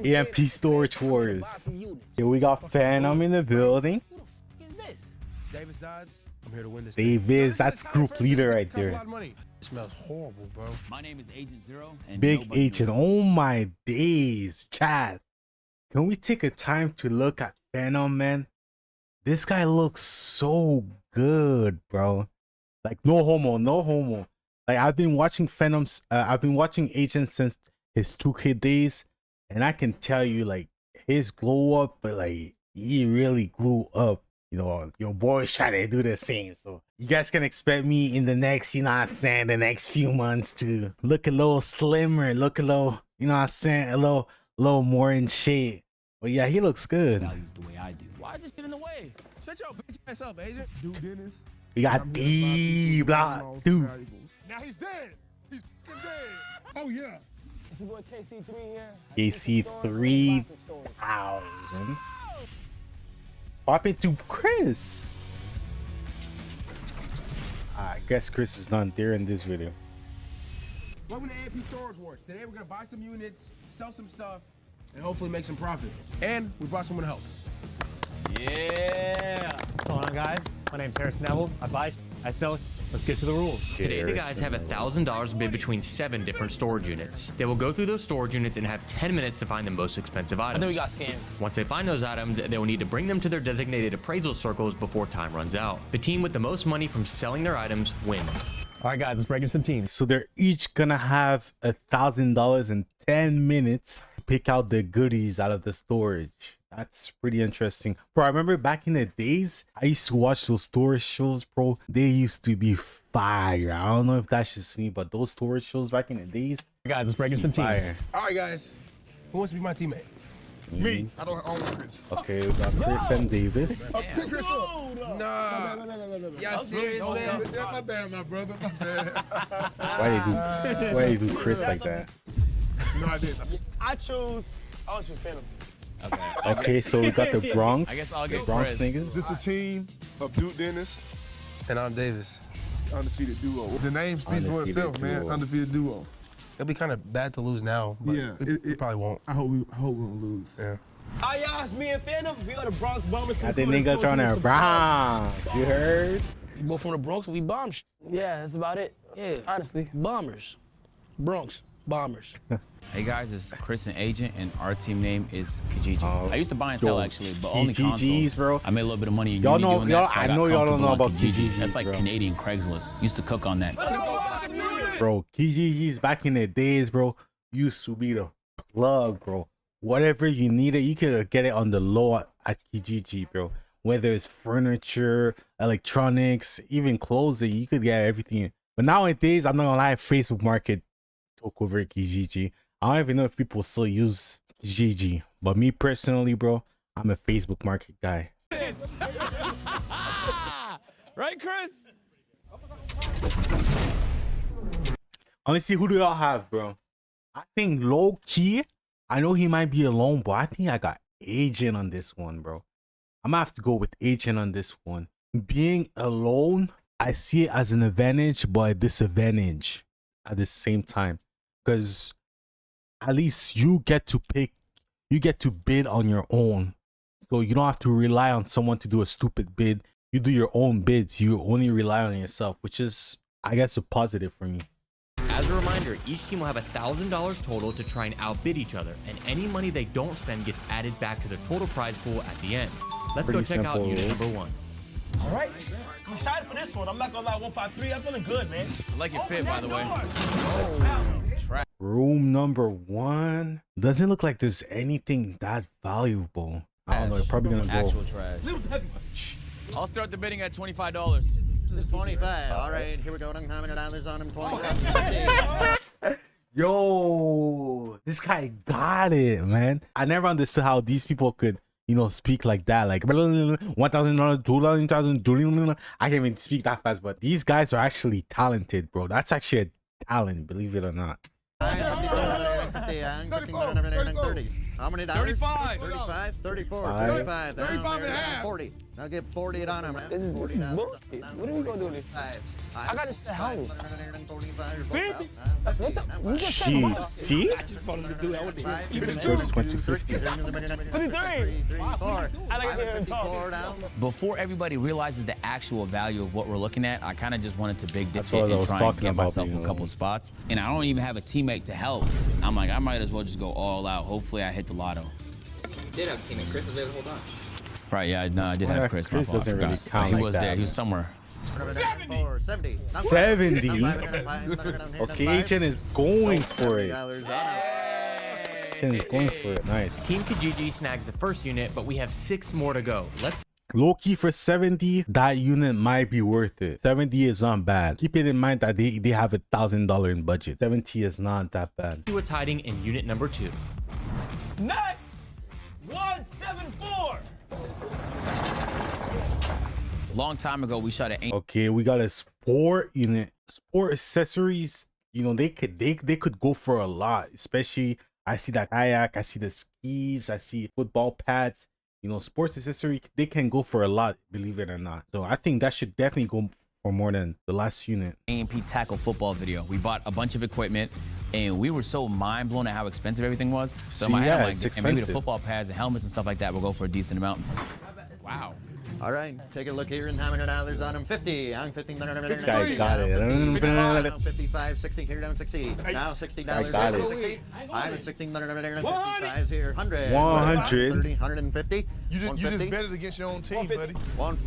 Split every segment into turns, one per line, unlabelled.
EMP Storage Wars. Here we got Phantom in the building.
Davis Dodds. I'm here to win this.
Davis, that's group leader right there.
It smells horrible, bro.
My name is Agent Zero. And
Big Agent. Oh my days. Chat. Can we take a time to look at Phantom, man? This guy looks so good, bro. Like, no homo, no homo. Like, I've been watching Phantom's, I've been watching Agent since his 2K days, and I can tell you, like, his glow up, but like, he really grew up. You know, your boy's trying to do the same. So you guys can expect me in the next, you know what I'm saying, the next few months to look a little slimmer, look a little, you know what I'm saying, a little more in shape. But yeah, he looks good.
Values the way I do.
Why is this shit in the way? Shut your bitch ass up, Agent.
Dude, Dennis.
We got D block, dude.
Now he's dead. He's dead. Oh yeah.
It's your boy KC3 here.
KC 3000. Pop into Chris. I guess Chris is not there in this video.
Welcome to AMP Storage Wars. Today we're gonna buy some units, sell some stuff, and hopefully make some profit. And we brought someone to help.
Yeah.
What's going on, guys? My name's Harris Neville. I buy, I sell. Let's get to the rules.
Today, the guys have $1,000 bid between 7 different storage units. They will go through those storage units and have 10 minutes to find the most expensive items.
I think we got scammed.
Once they find those items, they will need to bring them to their designated appraisal circles before time runs out. The team with the most money from selling their items wins.
All right, guys, let's break into some teams.
So they're each gonna have $1,000 in 10 minutes to pick out the goodies out of the storage. That's pretty interesting. Bro, I remember back in the days, I used to watch those storage shows, bro. They used to be fire. I don't know if that's just me, but those storage shows back in the days.
Guys, let's break into some teams.
Fire.
All right, guys. Who wants to be my teammate?
Me. I don't own Chris.
Okay, we got Chris and Davis.
Pick Chris up.
Nah.
No.
Y'all serious, man?
Yeah, my bad, my brother. My bad.
Why you do Chris like that?
No, I didn't.
I choose Phantom.
Okay, so we got the Bronx.
I guess I'll get
Bronx
Chris.
niggas.
It's a team of Dude Dennis,
And I'm Davis.
undefeated duo. The name speaks for
Undefeated
itself, man.
duo.
Undefeated duo.
It'll be kind of bad to lose now, but
Yeah,
we probably won't.
I hope we won't lose.
Yeah.
Hi, y'all. It's me and Phantom. We are the Bronx Bombers.
I think niggas on our Bronx. You heard?
We both from the Bronx, we bombs.
Yeah, that's about it.
Yeah,
Honestly.
bombers. Bronx, bombers.
Hey guys, it's Chris and Agent, and our team name is Kijiji.
Oh,
I used to buy and sell
yo,
actually, but only
Kijijis,
consoles.
bro.
I made a little bit of money in
Y'all
uni
know-
doing
y'all-
that, so
I
got
know y'all don't know
comfortable
about
on Kijiji.
Kijijis,
That's like
bro.
Canadian Craigslist. Used to cook on that.
Bro, Kijijis back in the days, bro, used to be the plug, bro. Whatever you needed, you could get it on the low at Kijiji, bro. Whether it's furniture, electronics, even clothing, you could get everything. But nowadays, I'm not gonna lie, Facebook Market took over Kijiji. I don't even know if people still use Kijiji. But me personally, bro, I'm a Facebook Market guy.
Right, Chris?
Honestly, who do y'all have, bro? I think low key, I know he might be alone, but I think I got Agent on this one, bro. I'm gonna have to go with Agent on this one. Being alone, I see it as an advantage, but a disadvantage at the same time. Because at least you get to pick, you get to bid on your own. So you don't have to rely on someone to do a stupid bid. You do your own bids. You only rely on yourself, which is, I guess, a positive for me.
As a reminder, each team will have $1,000 total to try and outbid each other, and any money they don't spend gets added back to their total prize pool at the end. Let's go
Pretty
check out
simple
unit
rules.
number 1.
All right. I'm excited for this one. I'm not gonna lie, 153. I'm feeling good, man.
I like your fit, by the way.
Room number 1 doesn't look like there's anything that valuable. I don't know. You're probably gonna go.
Actual trash. I'll start the bidding at $25.
25. All right, here we go. $100 on him. 25.
Yo, this guy got it, man. I never understood how these people could, you know, speak like that. Like $1,000, $2,000. I can't even speak that fast, but these guys are actually talented, bro. That's actually a talent, believe it or not.
30. How many dollars?
35.
35, 34,
Five.
35,
35 and a half.
40. I'll get 40 on him.
This is bullshit. What are we gonna do this?
I
got this at home.
50.
What the? You just said
Jeez, see?
I just wanted to do that. What the?
Just went to 50.
53. I like to hear him talk.
Before everybody realizes the actual value of what we're looking at, I kind of just wanted to big dip
That's
it
what I
and
was
try and
talking
get
about,
myself
you
a
know.
couple spots. And I don't even have a teammate to help. I'm like, I might as well just go all out. Hopefully I hit the lotto.
Did have a teammate. Chris was there the whole time.
Right, yeah, no, I did
Yeah,
have Chris.
Chris
my fault,
doesn't
I
really
forgot.
count
He
like
was
that,
there. He
man.
was somewhere.
70. Okay, Agent is going for it. Agent is going for it. Nice.
Team Kijiji snags the first unit, but we have 6 more to go. Let's
Low key for 70, that unit might be worth it. 70 is not bad. Keep it in mind that they have $1,000 in budget. 70 is not that bad.
see what's hiding in unit number 2.
Next, 174.
A long time ago, we shot an
Okay, we got a sport unit. Sport accessories, you know, they could go for a lot. Especially, I see that kayak, I see the skis, I see football pads. You know, sports accessory, they can go for a lot, believe it or not. So I think that should definitely go for more than the last unit.
A&P tackle football video. We bought a bunch of equipment, and we were so mind blown at how expensive everything was. So in my
See,
head, I'm
yeah,
like,
it's
and maybe the
expensive.
football pads and helmets and stuff like that will go for a decent amount. Wow.
All right, take a look here and how many dollars on him? 50. I'm 50.
This guy got it.
55, 60 here down 60. Now $60.
I got it.
60. I'm at 16. 55 here. 100.
100.
30, 150.
You just
150.
betted against your own team, buddy.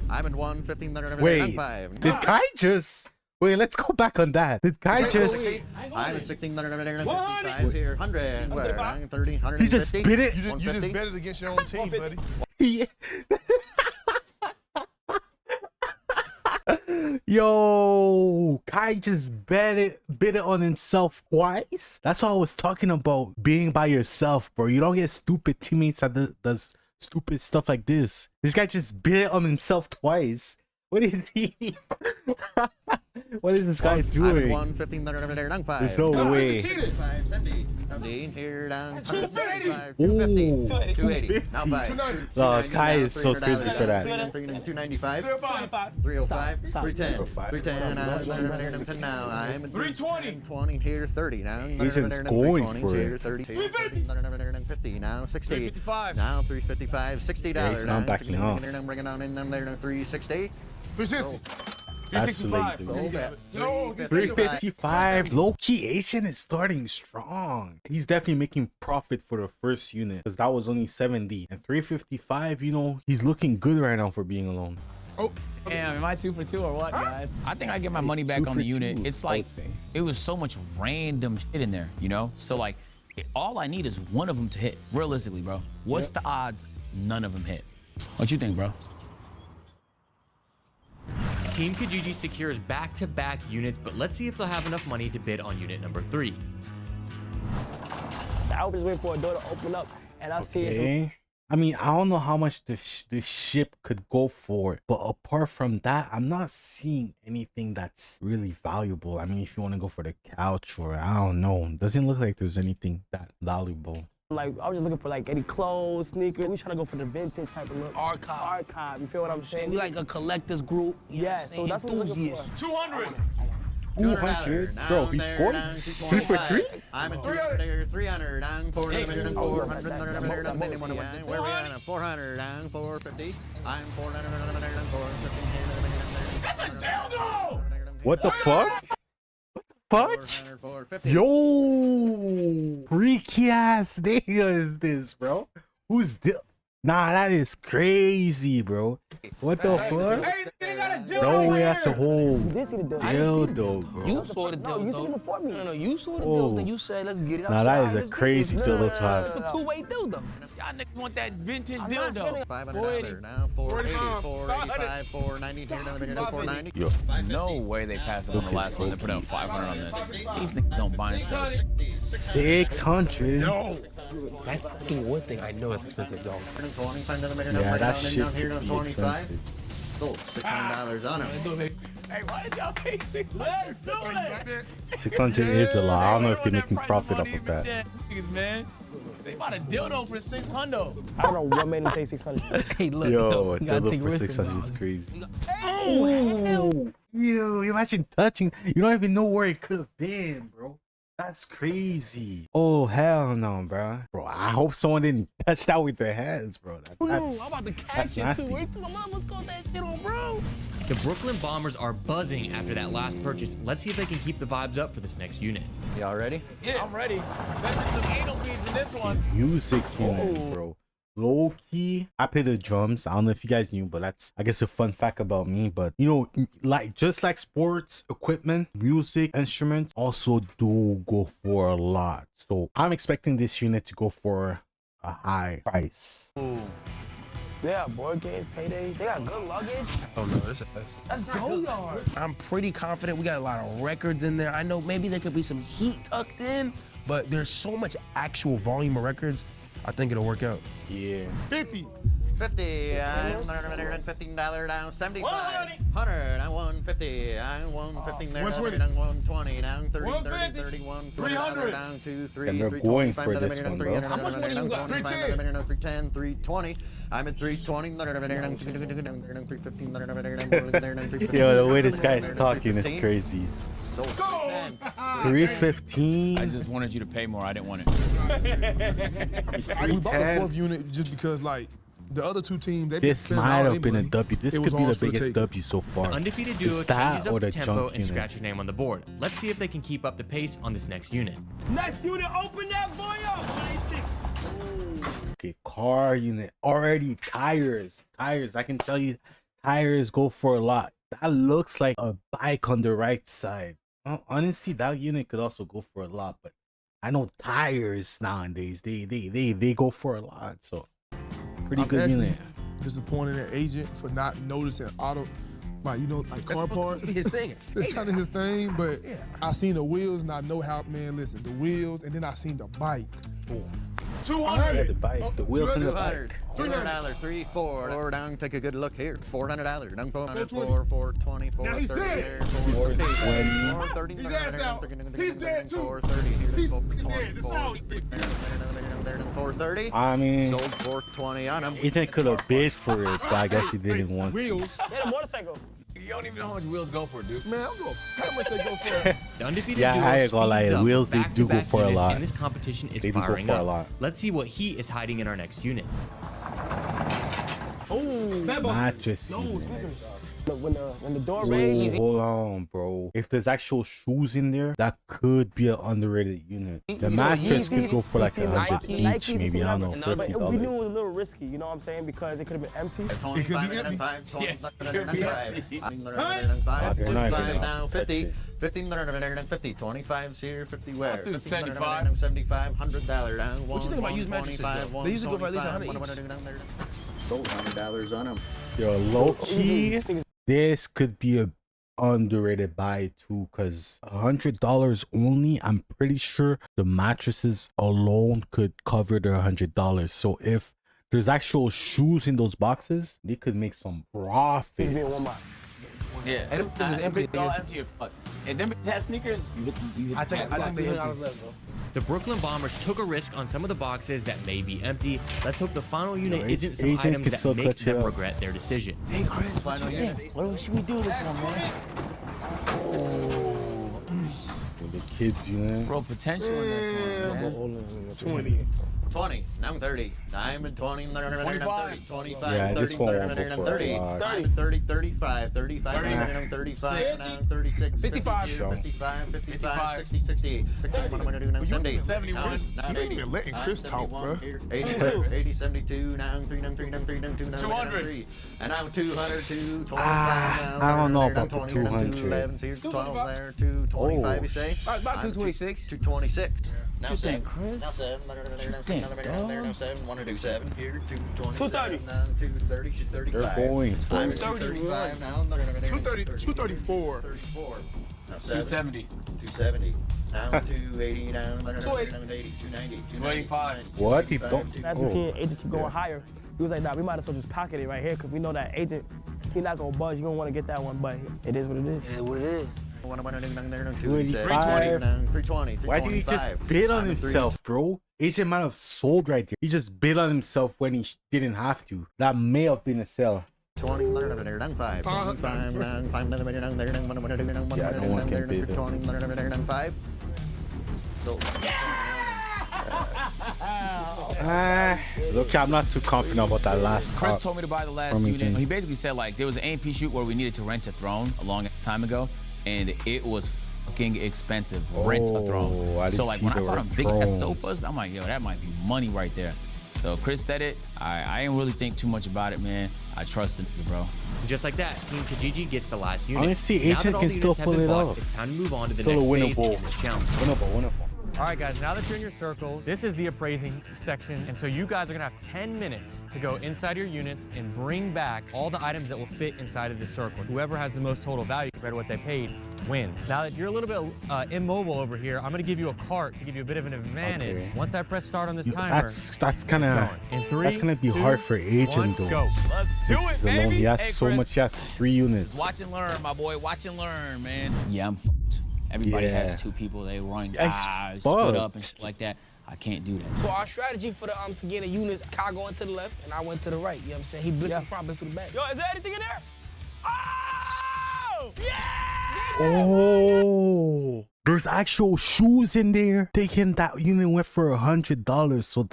I'm at 115.
Wait,
5.
did Kai just... Wait, let's go back on that. Did Kai just...
I'm at 16. 55 here. 100. Where? I'm 30. 150.
He just bid it?
You just
150.
betted against your own team, buddy.
Yeah. Yo, Kai just bid it on himself twice. That's what I was talking about, being by yourself, bro. You don't get stupid teammates that does stupid stuff like this. This guy just bid it on himself twice. What is he? What is this guy
I'm at
doing?
115.
There's no way.
570. 70 here down.
250.
250. 280. Now
290.
5.
Oh, Kai is so crazy for that.
295.
305.
305. 310.
305.
310. 10 now. I'm at
320.
20 here. 30 now.
Agent's going for it.
32. 50 now. 60.
355.
Now 355. $60.
Yeah, he's not backing off.
I'm bringing on in them there. 360.
360.
That's
365.
Sold at
No,
355. Low key Asian is starting strong. He's definitely making profit for the first unit because that was only 70 and 355. You know, he's looking good right now for being alone.
Oh,
Damn, am I 2 for 2 or what, guys? I think I get my money
He's
back
2
on the
for
unit.
2,
It's like,
I think.
it was so much random shit in there, you know? So, like, all I need is one of them to hit. Realistically, bro. What's the odds none of them hit? What you think, bro?
Team Kijiji secures back-to-back units, but let's see if they'll have enough money to bid on unit number 3.
I was just waiting for a door to open up, and I see it.
Okay. I mean, I don't know how much the ship could go for, but apart from that, I'm not seeing anything that's really valuable. I mean, if you want to go for the couch or I don't know, doesn't look like there's anything that valuable.
Like, I was just looking for like any clothes, sneakers. We trying to go for the vintage type of look. Archive. You feel what I'm saying?
We like a collector's group.
Yeah, so that's what we're looking
enthusiasts.
for.
200.
200, bro. He scored 3 for 3.
I'm at 300. 300. I'm 400. 400. Where we at? 400. I'm 450. I'm 400. 450.
That's a dildo!
What the fuck? Fuck?
450.
Yo, freaky ass nigga is this, bro? Who's this? Nah, that is crazy, bro. What the fuck?
Hey, they got a dildo
No
over
way,
here.
that's a whole
You did see the deal.
dildo, bro.
You saw the
No,
deal,
you
though.
seen it before me.
No, you saw the
Oh.
deal. Then you said, let's get it
Nah,
outside.
that is a
Let's do
crazy
this.
dildo to
It's
have.
a two-way dildo.
Y'all niggas want that vintage
I'm not
dildo.
feeling-
$500 now. 480. 485. 490. 490.
Yo,
No way they passed up on the last one. They put out 500 on this. These niggas don't buy and sell shit.
600.
That fucking wood thing, I know it's expensive, dog.
Yeah, that shit could be
25.
expensive.
Sold $600 on him.
Hey, why did y'all pay 600?
600 is a lot. I don't know if they're making profit off of that.
Niggas, man. They bought a dildo for 600.
I don't know what made him take 600.
Hey, look.
Yo,
you gotta
dildo
take
for
risks
600 is
sometimes.
crazy. Oh, yo, imagine touching. You don't even know where it could have been, bro. That's crazy. Oh, hell no, bro. Bro, I hope someone didn't touch that with their hands, bro.
I'm
That's
about to catch
that's
it too.
nasty.
Wait till my mama's called that shit on, bro.
The Brooklyn Bombers are buzzing after that last purchase. Let's see if they can keep the vibes up for this next unit.
Y'all ready?
Yeah, I'm ready. Bet there's some anal beads in this one.
Music unit, bro. Low key, I play the drums. I don't know if you guys knew, but that's, I guess, a fun fact about me. But you know, like just like sports equipment, music instruments also do go for a lot. So I'm expecting this unit to go for a high price.
They got board games, payday. They got good luggage.
Oh no,
That's go yard.
I'm pretty confident we got a lot of records in there. I know maybe there could be some heat tucked in, but there's so much actual volume of records. I think it'll work out.
Yeah.
50.
50, I'm $115 down, 75, 100, I won 50, I won 15 there,
120.
down 120, down 30, 30,
150.
31,
300.
down 2, 3,
And they're
3,
going
25,
for this one, bro.
How much money you got?
310, 320, I'm at 320, 315,
Yo, the way this guy is talking is crazy.
So 310,
315.
I just wanted you to pay more. I didn't want it.
We bought the
310.
fourth unit just because, like, the other two teams, they
This might have been a W. This could be the biggest W so far.
Undefeated duo
It's that
changes
or
up the
the
tempo
junk
and
unit.
scratch your name on the board. Let's see if they can keep up the pace on this next unit.
Next unit, open that boy up.
Okay, car unit. Already tires. Tires. I can tell you, tires go for a lot. That looks like a bike on the right side. Honestly, that unit could also go for a lot, but I know tires nowadays, they go for a lot. So pretty
I'm
good
actually
unit.
disappointed in Agent for not noticing auto, like, you know, like car parts.
His thing.
It's kind of his thing, but I seen the wheels and I know how, man, listen, the wheels, and then I seen the bike.
200. The bike, the wheels and the
200,
bike.
$300, 3, 4, or down, take a good look here, $400, down 400,
420.
4, 420,
Now he's
430,
dead.
430, 430,
He's ass out. He's dead too.
430,
He's
420,
dead. This house.
430,
I mean,
sold 420 on him.
Agent could have bid for it, but I guess he didn't want to.
Wheels.
They had a motorcycle.
You don't even know how much wheels go for, dude.
Man, I'm going, how much they go for?
The undefeated
Yeah,
duo
I ain't gonna lie,
speeds
the
up
wheels, they do go
back-to-back
for a
units,
lot.
And this competition is
They do go
firing
for a
up.
lot.
Let's see what heat is hiding in our next unit.
Mattress unit.
Look, when the door
Whoa,
raised,
hold on, bro. If there's actual shoes in there, that could be an underrated unit. The mattress could go for like 100 each, maybe. I don't know,
but we knew it was a
$50.
little risky, you know what I'm saying? Because it could have been empty.
It could be empty.
Yes, it could be empty.
Now 50, 50, 25 here, 50 where?
I'll do 75.
75, $100 down.
What you think about used mattresses, though? They usually go for at least 100 each.
Sold $100 on them.
Yo, low key, this could be a underrated buy too, because $100 only, I'm pretty sure the mattresses alone could cover their $100. So if there's actual shoes in those boxes, they could make some
It's being
profit.
one box.
Yeah. And
This is empty,
all
nigga.
empty as fuck. And them bitches had sneakers. You hit
I think they empty.
The Brooklyn Bombers took a risk on some of the boxes that may be empty. Let's hope the final unit
Yo,
isn't some
Agent
items
could
that
still
make
cut you
them
up.
regret their decision.
Hey Chris, what you think? What should we do this one, man?
With the kids unit.
Bro, potential in this one, man.
20.
20, now 30, diamond 20,
25.
25,
Yeah,
30,
this one won't go
30,
for a
30,
lot.
30, 35, 35,
30,
35, now 36,
55.
55, 55, 60,
55.
60, what am I gonna do now? 70,
71.
You ain't even letting Chris talk, bro.
80, 72, now 3, now 3, now 3, now 2, now
200.
3, and now 200, 225,
I don't know about the 200.
11, here's 12 there, 225, you say?
About 226.
226. Now
you
7.
think, Chris?
Now 7. Now 7. Now 7. Want to do 7 here?
230.
227. Now 230. 235.
They're going for
I'm
it.
235 now.
230, 234.
34. Now 7.
270.
270. Now 280. Now 280. 290.
285.
What? He don't.
As we seen Agent keep going higher, he was like, nah, we might as well just pocket it right here because we know that Agent, he not gonna budge. You don't want to get that one, but it is what it is.
It is what it is.
320.
Why did he just bid on himself, bro? Agent might have sold right there. He just bid on himself when he didn't have to. That may have been a sell.
20, 5.
Yeah, no one can bid it.
5.
Look, I'm not too confident about that last
Chris
card.
told me to buy the last
From
unit.
Agent.
He basically said like there was an AMP shoot where we needed to rent a throne a long time ago, and it was fucking expensive. Rent a throne.
I didn't
So like
see
when I
the
saw them big ass
thrones.
sofas, I'm like, yo, that might be money right there. So Chris said it. I didn't really think too much about it, man. I trusted you, bro.
Just like that, Team Kijiji gets the last unit.
Honestly,
Now that
Agent
all
can
the
still
units have
pull
been
it
bought,
off.
It's time to move on to the
Still a
next phase
winnable.
in this challenge.
Winnable.
All right, guys, now that you're in your circles, this is the appraising section. And so you guys are gonna have 10 minutes to go inside your units and bring back all the items that will fit inside of this circle. Whoever has the most total value compared to what they paid wins. Now that you're a little bit immobile over here, I'm gonna give you a cart to give you a bit of an advantage.
Okay.
Once I press start on this timer,
That's kind of
in 3,
that's gonna be
2,
hard for Agent
1,
though.
go.
Let's do
This
it,
is alone.
baby.
He has
Hey,
so
Chris,
much. He has 3 units.
Watch and learn, my boy. Watch and learn, man. Yeah, I'm fucked. Everybody
Yeah.
has 2 people. They run,
That's
split up and
fucked.
shit like that. I can't do that.
So our strategy for the for getting units, Kai going to the left and I went to the right. You know what I'm saying? He blitzed the front, blitzed to the back. Yo, is there anything in there? Oh! Yeah!
Oh, there's actual shoes in there. Taking that unit went for $100, so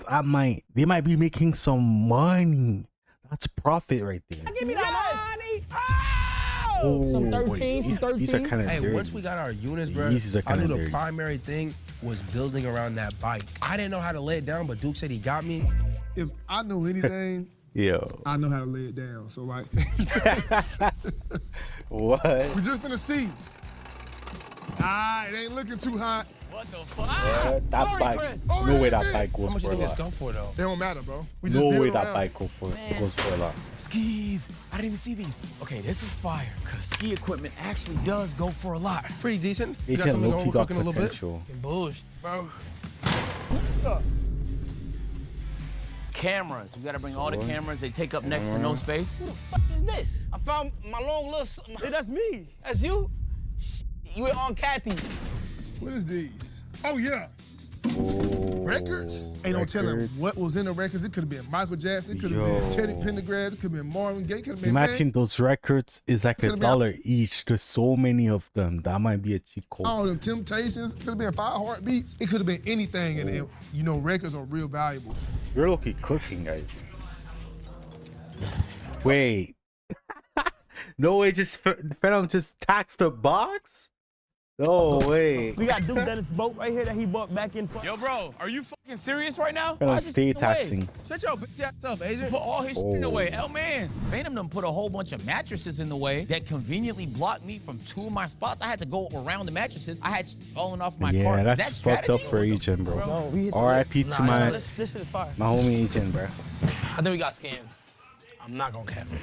they might be making some money. That's profit right there.
Give me that money!
Oh,
Some 13,
these,
some 13.
these are kind of
Hey,
dirty.
once we got our units, bro,
These are
I
kinda
knew the
dirty.
primary thing was building around that bike. I didn't know how to lay it down, but Duke said he got me.
If I know anything,
Yo,
I know how to lay it down. So like,
what?
we're just gonna see. It ain't looking too hot.
What the fuck?
That
Sorry,
bike.
Chris.
Oh,
No
yeah,
way
yeah.
that bike
How
goes
much
for
you
a
think it's
lot.
going for, though?
It don't matter, bro. We just
No
build
way
around.
that bike goes for a lot.
Skis. I didn't even see these. Okay, this is fire. Cause ski equipment actually does go for a lot.
Pretty decent. You got
Agent
something
Loki
going,
got
cooking a little bit?
potential.
Bullshit, bro.
Cameras. We gotta bring all the cameras. They take up next to no space.
Who the fuck is this? I found my long little. Hey, that's me. That's you? You were on Kathy.
What is these? Oh yeah. Records? Ain't no telling
records.
what was in the records. It could have been Michael Jackson. It could have
Yo.
been Teddy Pendergrass. It could have been Marvin Gaye. It could have been
Imagine
man,
those records is like
Could've been-
$1 each. There's so many of them. That might be a cheat code.
all them Temptations. It could have been 5 Heartbeats. It could have been anything. And you know, records are real valuable.
You're lucky cooking, guys. Wait. No way, Phenom just taxed the box? No way.
We got Duke Dennis' boat right here that he bought back in.
Yo, bro, are you fucking serious right now?
Phenom stay taxing.
Shut your bitch ass up, Agent.
Put all his shit in the way. L-Mans. Phantom done put a whole bunch of mattresses in the way that conveniently blocked me from 2 of my spots. I had to go around the mattresses. I had shit falling off my
Yeah,
cart. Is
that's
that
fucked up
strategy?
for Agent, bro.
No, we hit the
R.I.P. to my
This shit is fire.
homie Agent, bro.
I think we got scammed. I'm not gonna cap it.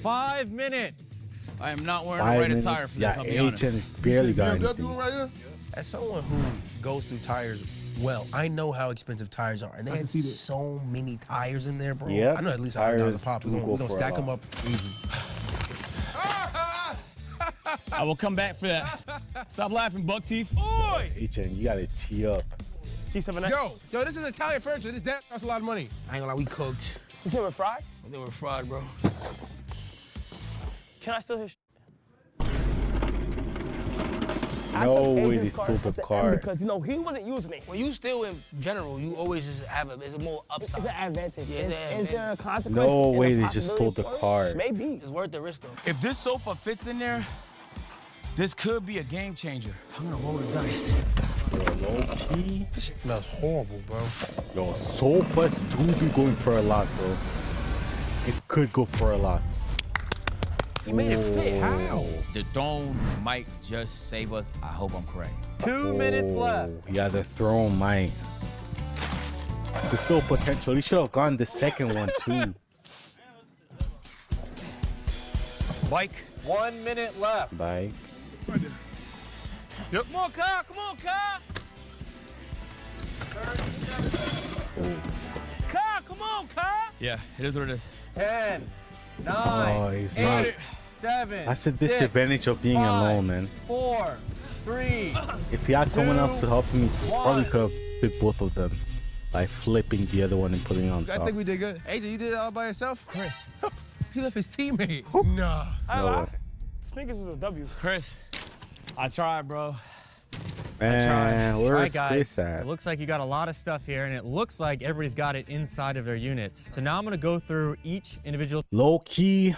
5 minutes.
I am not wearing
5
a red
minutes.
attire for
Yeah,
this, I'll be honest.
Agent barely got
BMW
anything.
right here?
As someone who goes through tires well, I know how expensive tires are. And they
I can
had
see that.
so many tires in there, bro.
Yep.
I know at least
Tires
$100 a pop.
do
We're
go
gonna
for a
stack them
lot.
up easy.
I will come back for that. Stop laughing, buck teeth.
Agent, you gotta tee up.
G7X.
Yo, this is Italian furniture. This damn costs a lot of money.
I ain't gonna lie, we cooked.
You see we're fried?
They were fried, bro.
Can I still hear?
No way they stole the car.
Because, you know, he wasn't using it.
When you steal in general, you always just have it's a more
It's
upside.
an advantage.
Yeah,
Is there a consequence?
No
and a
way they just stole the
possibility for
car.
it? Maybe.
It's worth the risk, though.
If this sofa fits in there, this could be a game changer. I'm gonna roll the dice.
Low key.
This shit smells horrible, bro.
Yo, sofas do be going for a lot, bro. It could go for a lot.
He made it fit. How?
The throne might just save us. I hope I'm correct.
2 minutes left.
Yeah, the throne might. There's still potential. He should have gone the second one too.
Bike.
1 minute left.
Bike.
Come on, Kyle. Come on, Kyle. Kyle, come on, Kyle.
Yeah, it is what it is.
10, 9,
Oh, he's
8,
not.
7.
That's the
6,
disadvantage of being
5,
alone, man.
4, 3.
If he had someone else to help him, he probably
1.
could have picked both of them by flipping the other one and putting it on
I
top.
think we did good. AJ, you did it all by yourself? Chris, he left his teammate. Nah.
No way.
Sneakers is a W.
Chris, I tried, bro.
Man,
All right,
where's
guys.
Chris at?
It looks like you got a lot of stuff here, and it looks like everybody's got it inside of their units. So now I'm going to go through each individual.
Low-key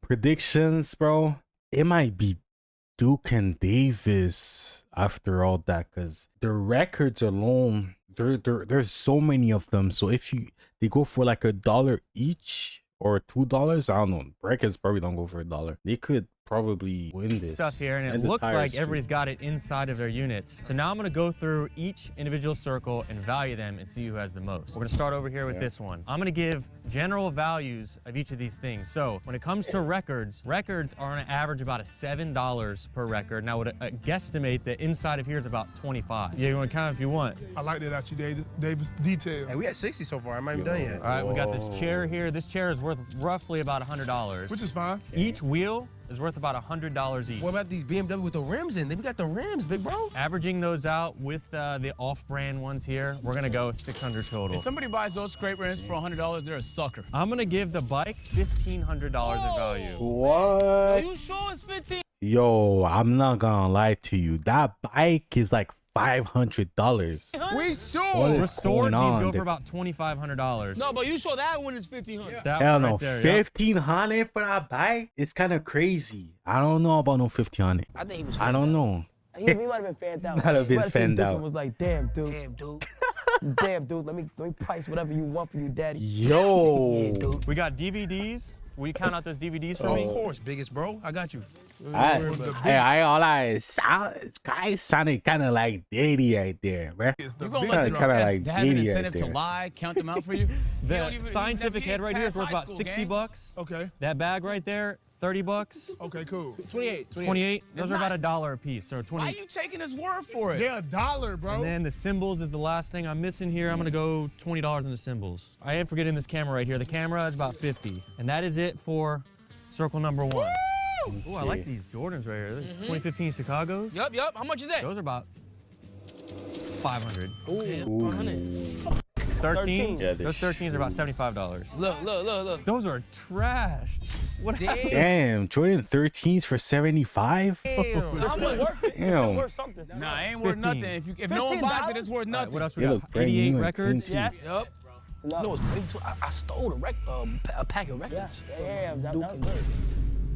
predictions, bro. It might be Duke and Davis after all that, because the records alone, there's so many of them. So if they go for like $1 each or $2, I don't know. Records probably don't go for $1. They could probably win this
Stuff here, and it
the
looks
tires
like
too.
everybody's got it inside of their units. So now I'm going to go through each individual circle and value them and see who has the most. We're going to start over here with this one. I'm going to give general values of each of these things. So when it comes to records are on an average about $7 per record. Now, I would guesstimate that inside of here is about 25. Yeah, you want to count if you want.
I like that out you, Davis. Detail.
Hey, we at 60 so far. I might be done yet.
All right, we got this chair here. This chair is worth roughly about $100.
Which is fine.
Each wheel is worth about $100 each.
What about these BMW with the rims in? They got the rims, big bro.
Averaging those out with the off-brand ones here, we're gonna go 600 total.
If somebody buys those scrape rims for $100, they're a sucker.
I'm gonna give the bike $1,500 in value.
What?
Are you sure it's 15?
Yo, I'm not gonna lie to you. That bike is like $500.
We sure.
What is
Restored,
going
these
on?
go for about $2,500.
No, but you sure that one is 1,500.
That
Hell
one
no,
right there, yep.
1,500 for that bike? It's kind of crazy. I don't know about no 1,500.
I think he was.
I don't know.
He might have been fanned out.
Might have been
He might seen
fanned
Duke
out.
and was like, damn, dude.
Damn, dude.
Damn, dude. Let me price whatever you want for you, daddy.
Yo.
We got DVDs. Will you count out those DVDs for me?
Of course, biggest bro. I got you.
Guy sounded kind of like Diddy right there, bruh.
You gonna
Kinda-
let the
kinda
guys
like
that have an
Diddy right
incentive to
there.
lie, count them out for you?
The scientific head right here is worth about
school,
60
gang.
bucks.
Okay.
That bag right there, 30 bucks.
Okay, cool.
28.
28. Those are
not-
about $1 a piece, or 20.
Why are you taking his word for it?
They're $1, bro.
And then the symbols is the last thing I'm missing here. I'm gonna go $20 in the symbols. I am forgetting this camera right here. The camera is about 50. And that is it for circle number 1. Ooh, I like these Jordans right here. 2015 Chicago's.
Yup. How much is that?
Those are about 500.
Ooh.
13s?
Yeah,
Those 13s are about $75.
Look.
Those are trashed. What happened?
Damn, Jordan 13s for 75?
How much worth it?
Damn.
Worth something.
Nah, it ain't worth
15.
nothing. If no one buys it, it's worth
All right,
nothing.
what else we
They
got?
look brand
88
new and
records.
clean, too.
Yes.
Yup. You know what's crazy too? I stole a pack of records.
Yeah, that was good.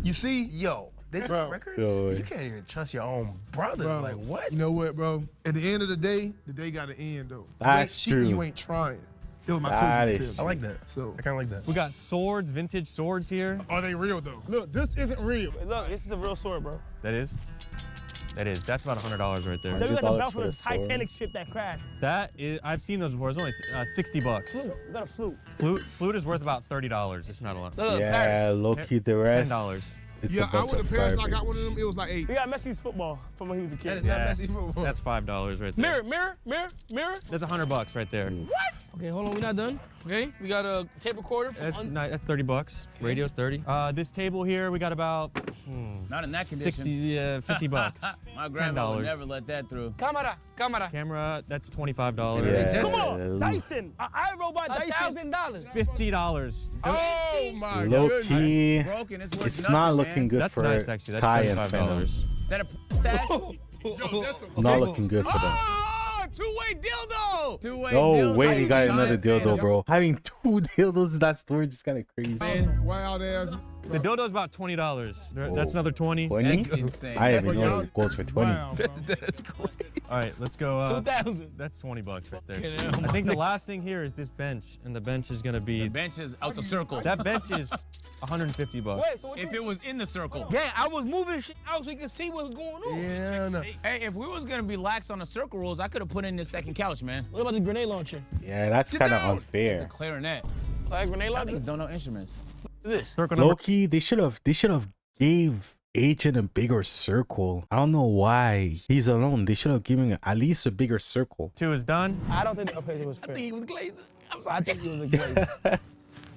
You see?
Yo, this
Bro.
records?
Yo.
You can't even trust your own brother.
Bro,
Like, what?
You know what, bro? At the end of the day got to end, though.
That's
you ain't cheating,
true.
you ain't trying. That was my
That
cousin's
is
tip.
I like that.
So,
I kind of like that.
We got swords, vintage swords here.
are they real, though? Look, this isn't real.
Look, this is a real sword, bro.
That is. That's about $100 right there.
They look like
$100
a belt
for
for the
the sword.
Titanic ship that crashed.
That is, I've seen those before. It's only 60 bucks.
Flute. Is that a flute?
Flute is worth about $30. It's not a lot.
Look,
Yeah,
Paris.
look at the rest.
$10.
It's
Yeah,
a
I
bunch
went
of
to Paris and I
garbage.
got one of them. It was like 8.
We got Messi's football from when he was a
That
kid.
is not messy football.
That's $5 right there.
Mirror.
That's $100 right there.
Okay, hold on, we're not done. Okay, we got a tape recorder.
That's that's 30 bucks. Radio's 30. This table here, we got about
Not in that condition.
50 bucks.
My grandma would
$10.
never let that through.
Camera.
Camera, that's $25.
Yeah.
Come on, Dyson. I robot Dyson.
$1,000.
$50.
Oh, my
Low
goodness.
key,
Broken. It's worth
it's
nothing,
not
man.
looking good
That's
for
nice actually.
Kai
That's
and Phantom.
$75.
Is that a stash?
Yo, that's a
Not looking good for them.
Oh, two-way dildo! Two-way
No
dildo.
way, he got
How
another
you doing,
dildo, bro. Having 2 dildos in that storage is kind of crazy.
wild ass.
The dildo's about $20. That's another 20.
20?
That's insane.
I didn't even know
Y'all-
it goes for 20.
Wow, bro.
That's crazy.
All right, let's go.
2,000.
That's 20 bucks right there.
Yeah, oh
I think the last thing here is this bench, and the bench is gonna be.
The bench is out the circle.
That bench is 150 bucks.
Wait, so what
If it was in the circle.
Yeah, I was moving shit out so you can see what's going on.
Yeah, no.
Hey, if we was gonna be lax on the circle rules, I could have put in the second couch, man.
What about the grenade launcher?
Yeah, that's
Sit
kind of
down.
It's a
unfair.
clarinet.
Like grenade
I
launcher?
just don't know instruments.
What is this?
Circle number.
Low-key, they should have gave Agent a bigger circle. I don't know why he's alone. They should have given him at least a bigger circle.
2 is done.
I don't think the appraisal was fair.
He was glazing. I'm
I
sorry.
think he was a glaze.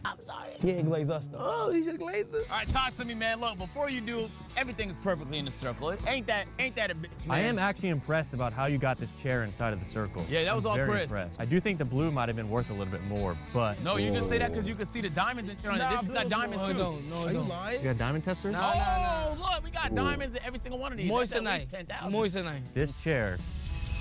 I'm sorry. He ain't glazed us though.
Oh, he should glaze it.
All right, talk to me, man. Look, before you do, everything's perfectly in the circle. Ain't that a bitch, man?
I am actually impressed about how you got this chair inside of the circle.
Yeah, that was
I'm
all
very
Chris.
impressed. I do think the blue might have been worth a little bit more, but.
No, you just say that because you can see the diamonds in there. This got diamonds too.
No,
Are you lying?
You got diamond tester?
Oh, look, we got diamonds in every single one of these. That's at least 10,000.
Moissanite.
This chair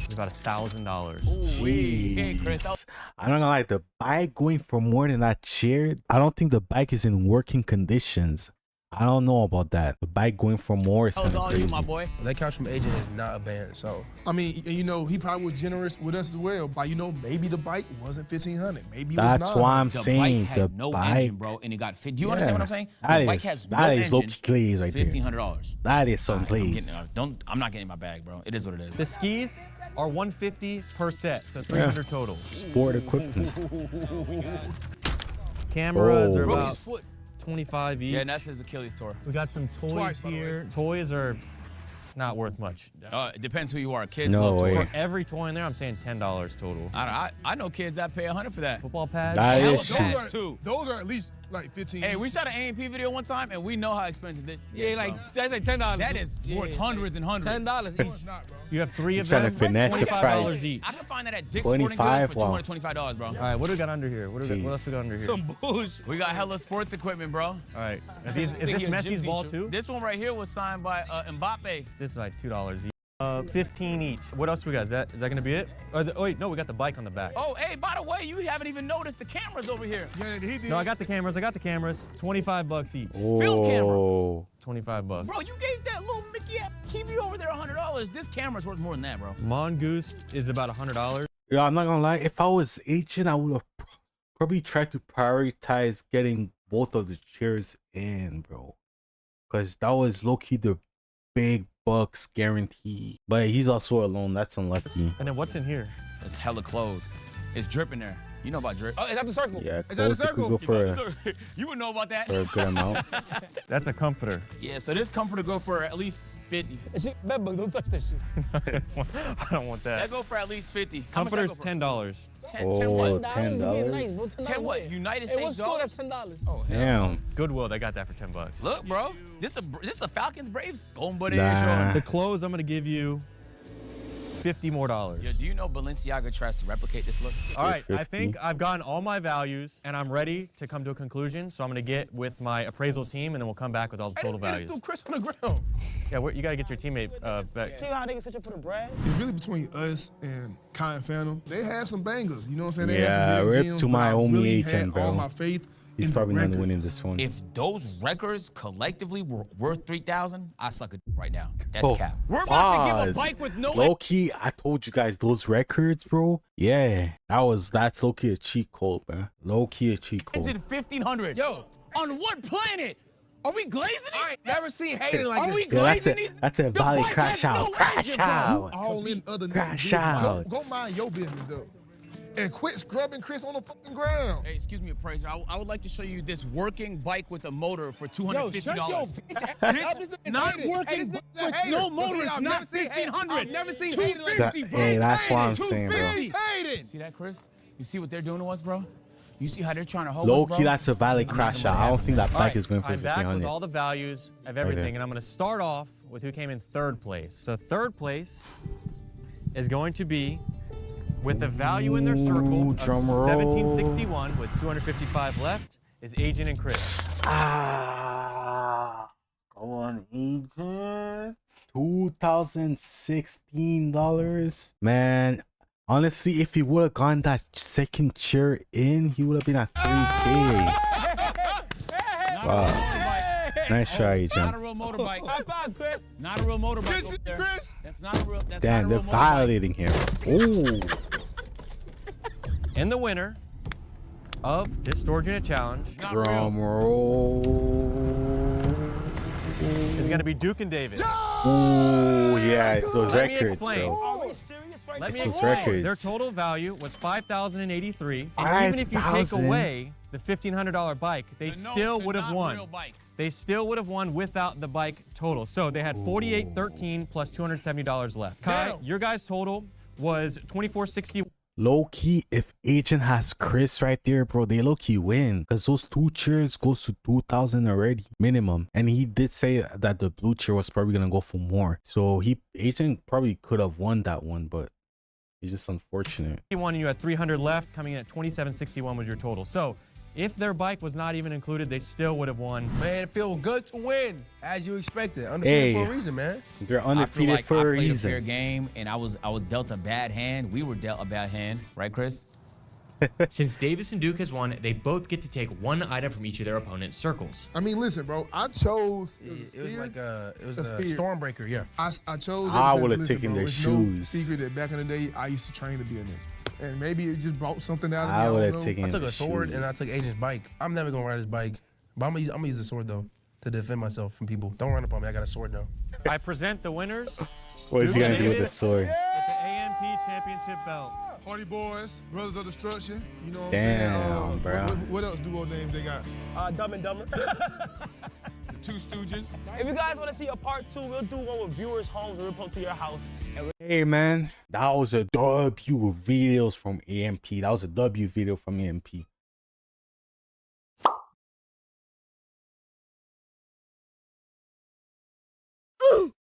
is about $1,000.
Hey, Chris.
I'm not gonna lie, the bike going for more than that chair, I don't think the bike is in working conditions. I don't know about that. The bike going for more is
That was
kind of
all
crazy.
you, my boy.
That couch from Agent is not a band, so.
I mean, and you know, he probably was generous with us as well. By, you know, maybe the bike wasn't 1,500. Maybe it was
That's
900.
why I'm
The
saying
bike had no engine, bro, and it got fit. Do you understand what I'm saying?
That
The bike
is-
has
that
no
is low
engine,
glaze right there.
$1,500.
That is some
All right,
glaze.
I'm not getting my bag, bro. It is what it is.
The skis are $150 per set, so $300 total.
Sport equipment.
Cameras are
Oh.
Broke
about
his foot.
25 each.
Yeah, and that's his Achilles tour.
We got some toys
Twice, by the
here. Toys are not worth much.
It depends who you are. Kids
No
love
way.
toys.
For every toy in there, I'm saying $10 total.
I know kids that pay $100 for that.
Football pads.
That
Hella
is shit.
pads, too.
Those are at least like 15.
Hey, we
each.
shot an A&P video one time, and we know how expensive this
Yeah,
is,
like
bro.
that's like $10.
That is worth hundreds and hundreds.
$10
No,
each.
it's not, bro.
You have 3 of
He's trying
them.
to finesse the
$25
price.
each.
I can find that at Dick's Sporting Goods
25,
for
wow.
$225, bro.
All right, what do we got under here? What else we got under here?
Some bullshit.
We got hella sports equipment, bro.
All right. Is this
you're a gym
Messi's ball
teacher.
too?
This one right here was signed by Mbappe.
This is like $2 each. 15 each. What else we got? Is that gonna be it? Oh wait, no, we got the bike on the back.
Oh, hey, by the way, you haven't even noticed the cameras over here.
Yeah, he did.
No, I got the cameras. $25 each.
Film camera.
Oh.
$25.
Bro, you gave that little Mickey TV over there $100. This camera's worth more than that, bro.
Mongoose is about $100.
Yeah, I'm not gonna lie. If I was agent, I would have probably tried to prioritize getting both of the chairs in, bro. Because that was low-key the big bucks guarantee. But he's also alone. That's unlucky.
And then what's in here?
It's hella clothes. It's dripping there. You know about drip.
Oh, is that the circle?
Yeah,
Is that the
close, you could
circle?
go for
You would know about that.
a good amount.
That's a comforter.
Yeah, so this comforter go for at least 50.
Bedbug, don't touch that shit.
I don't want
That
that.
go for at least 50. How much that
Comforter's
go for?
$10.
10 what?
Oh, $10.
10 what? United
Hey,
States
what store?
dollars?
That's $10.
Oh, hell.
Damn.
Goodwill, they got that for $10.
Look, bro. This a Falcons Braves Golden Buddy
Nah.
The clothes, I'm gonna give you $50 more.
Yo, do you know Balenciaga tries to replicate this look?
All right, I
50.
think I've gotten all my values and I'm ready to come to a conclusion. So I'm gonna get with my appraisal team and then we'll come back with all the total values.
Threw Chris on the ground.
Yeah, you gotta get your teammate back.
See how they can switch up for the bread?
It's really between us and Kai and Phantom. They had some bangers, you know what I'm saying? They had
Yeah,
some big
rip
gems,
to
but
my
I
homie
really
agent,
had all
bro.
my faith
He's
in the
probably not
records.
winning this one.
If those records collectively were worth 3,000, I suck a right now. That's
Oh,
cap. We're about to give a
pause.
bike with no
Low key, I told you guys those records, bro. Yeah, that's low key a cheat code, man. Low key a cheat code.
engine 1,500.
Yo,
On what planet? Are we glazing
I
it?
ain't never seen hating like
Are
this.
we
Yeah,
glazing these?
that's a
The
valley
bike
crash
has
out.
no
Crash
engine, bro.
out.
All in other
Crash
niggas.
out.
Go mind your business, though. And quit scrubbing Chris on the fucking ground.
Hey, excuse me, appraiser. I would like to show you this working bike with a motor for $250.
Yo, shut your bitch ass.
This not working bike with no motor is not 1,500.
I've never seen hating like this.
250, bro.
Hey, that's what I'm saying, bro.
250.
Hating.
See that, Chris? You see what they're doing to us, bro? You see how they're trying to hold
Low
us, bro?
key, that's a valley crash out. I don't think that
All
bike
right,
is going for
I'm back with
1,500.
all the values of everything, and I'm gonna start off with who came in third place. So third place is going to be with a value in their circle of
drum roll.
1761 with 255 left is Agent and Chris.
Ah, come on, agent. $2,016. Man, honestly, if he would have gone that second chair in, he would have been at 3K. Wow. Nice try,
Not
agent.
a real motorbike.
High five, Chris.
Not a real motorbike
Chris,
over there.
Chris.
That's not a real. That's
Damn,
not a
they're
real motorbike.
violating him. Ooh.
And the winner of this Storage Unit Challenge
Not real.
Drum roll.
is gonna be Duke and David.
Ooh, yeah, it's those
Let me
records,
explain.
bro.
Are we serious right
Let
It's
me
those
explain.
records.
Their total value was $5,083, and even if you take
5,000?
away the $1,500 bike, they still would have won.
Real bike.
They still would have won without the bike total. So they had $48.13 plus $270 left. Kai, your guys' total was $24.60.
Low key, if Agent has Chris right there, bro, they low key win. Because those 2 cheers goes to 2,000 already, minimum. And he did say that the blue cheer was probably gonna go for more. So Agent probably could have won that one, but it's just unfortunate.
You had 300 left, coming in at 2761 was your total. So if their bike was not even included, they still would have won.
Man, it feels good to win, as you expected. Undefeated for a reason, man.
They're undefeated for a reason.
I played a fair game, and I was dealt a bad hand. We were dealt a bad hand, right, Chris?
Since Davis and Duke has won, they both get to take 1 item from each of their opponent's circles.
I mean, listen, bro. I chose.
It was a Stormbreaker, yeah.
I chose.
I would have taken their shoes.
No secret that back in the day, I used to train to be a ninja. And maybe it just brought something out of me.
I would have
I
taken.
took a sword and I took Agent's bike. I'm never gonna ride his bike, but I'm gonna use the sword though to defend myself from people. Don't run up on me. I got a sword now.
I present the winners.
What is he gonna do with the sword?
With the AMP Championship belt.
Party Boys, Brothers of Destruction. You know what I'm
Damn,
saying?
bro.
What else duo names they got?
Dumb and Dumber.
Two Stooges.
If you guys want to see a part 2, we'll do one with viewers' homes. We'll come to your house.
Hey man, that was a W videos from AMP. That was a W video from AMP.